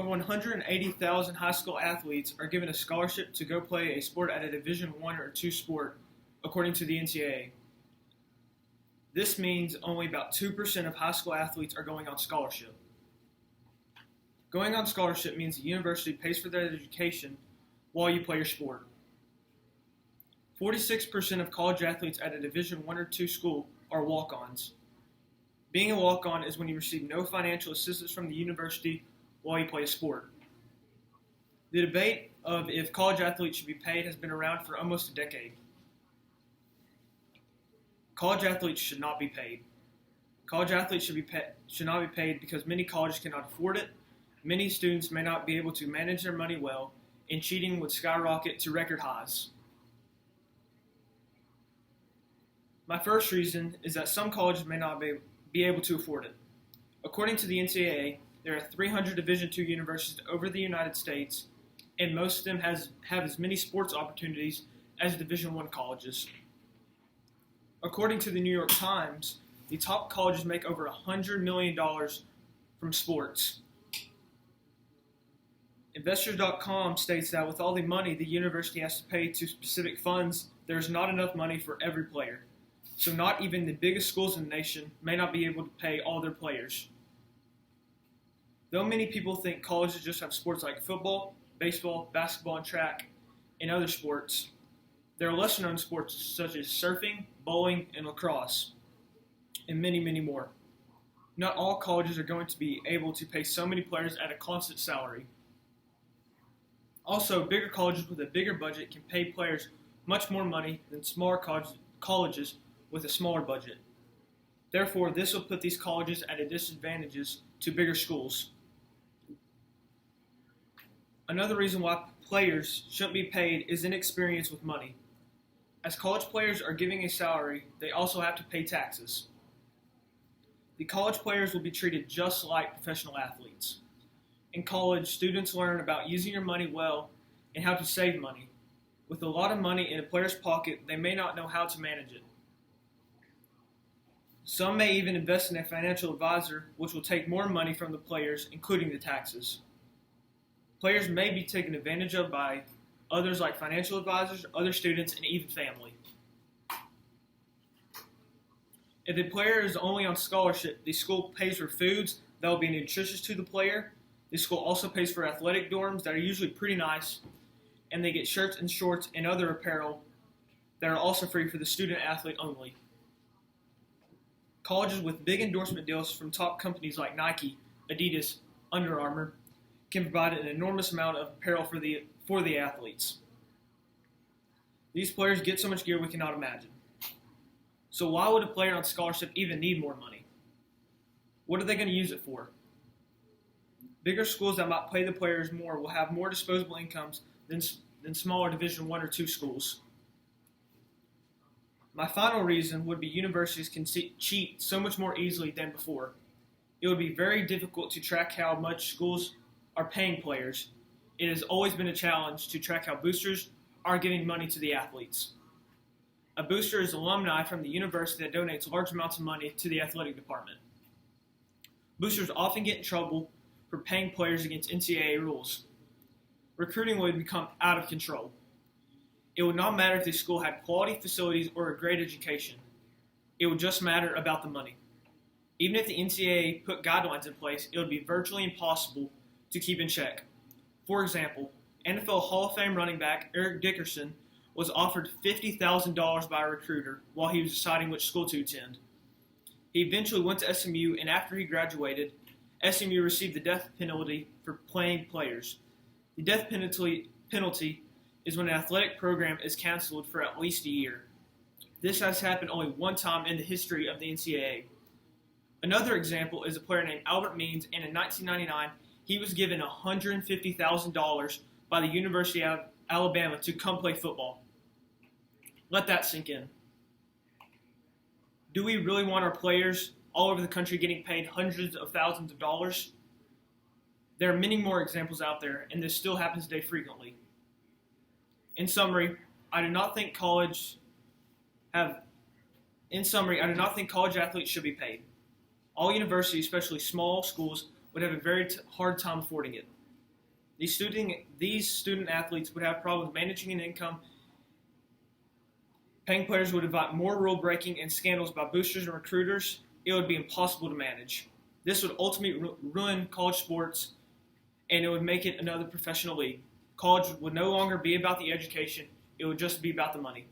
Over 180,000 high school athletes are given a scholarship to go play a sport at a Division I or II sport, according to the NCAA. This means only about 2% of high school athletes are going on scholarship. Going on scholarship means the university pays for their education while you play your sport. 46% of college athletes at a Division I or II school are walk-ons. Being a walk-on is when you receive no financial assistance from the university while you play a sport. The debate of if college athletes should be paid has been around for almost a decade. College athletes should not be paid. College athletes should not be paid because many colleges cannot afford it, many students may not be able to manage their money well, and cheating would skyrocket to record highs. My first reason is that some colleges may not be able to afford it. According to the NCAA, there are 300 Division II universities over the United States, and most of them have as many sports opportunities as Division I colleges. According to the New York Times, the top colleges make over $100 million from sports. Investors.com states that with all the money the university has to pay to specific funds, there is not enough money for every player. So not even the biggest schools in the nation may not be able to pay all their players. Though many people think colleges just have sports like football, baseball, basketball, and track, and other sports, there are lesser-known sports such as surfing, bowling, and lacrosse, and many, many more. Not all colleges are going to be able to pay so many players at a constant salary. Also, bigger colleges with a bigger budget can pay players much more money than smaller colleges with a smaller budget. Therefore, this will put these colleges at a disadvantage to bigger schools. Another reason why players shouldn't be paid is inexperience with money. As college players are giving a salary, they also have to pay taxes. The college players will be treated just like professional athletes. In college, students learn about using your money well and how to save money. With a lot of money in a player's pocket, they may not know how to manage it. Some may even invest in a financial advisor, which will take more money from the players, including the taxes. Players may be taken advantage of by others like financial advisors, other students, and even family. If a player is only on scholarship, the school pays for foods that will be nutritious to the player. The school also pays for athletic dorms that are usually pretty nice, and they get shirts and shorts and other apparel that are also free for the student athlete only. Colleges with big endorsement deals from top companies like Nike, Adidas, Under Armour can provide an enormous amount of apparel for the athletes. These players get so much gear we cannot imagine. So why would a player on scholarship even need more money? What are they going to use it for? Bigger schools that might pay the players more will have more disposable incomes than smaller Division I or II schools. My final reason would be universities can cheat so much more easily than before. It would be very difficult to track how much schools are paying players. It has always been a challenge to track how boosters are giving money to the athletes. A booster is alumni from the university that donates large amounts of money to the athletic department. Boosters often get in trouble for paying players against NCAA rules. Recruiting would become out of control. It would not matter if the school had quality facilities or a great education. It would just matter about the money. Even if the NCAA put guidelines in place, it would be virtually impossible to keep in check. For example, NFL Hall of Fame running back Eric Dickerson was offered $50,000 by a recruiter while he was deciding which school to attend. He eventually went to SMU, and after he graduated, SMU received the death penalty for playing players. The death penalty is when an athletic program is canceled for at least a year. This has happened only one time in the history of the NCAA. Another example is a player named Albert Means, and in 1999, he was given $150,000 by the University of Alabama to come play football. Let that sink in. Do we really want our players all over the country getting paid hundreds of thousands of dollars? There are many more examples out there, and this still happens today frequently. In summary, I do not think college athletes should be paid. All universities, especially small schools, would have a very hard time affording it. These student athletes would have problems managing an income. Paying players would invite more rule breaking and scandals by boosters and recruiters. It would be impossible to manage. This would ultimately ruin college sports, and it would make it another professional league. College would no longer be about the education. It would just be about the money.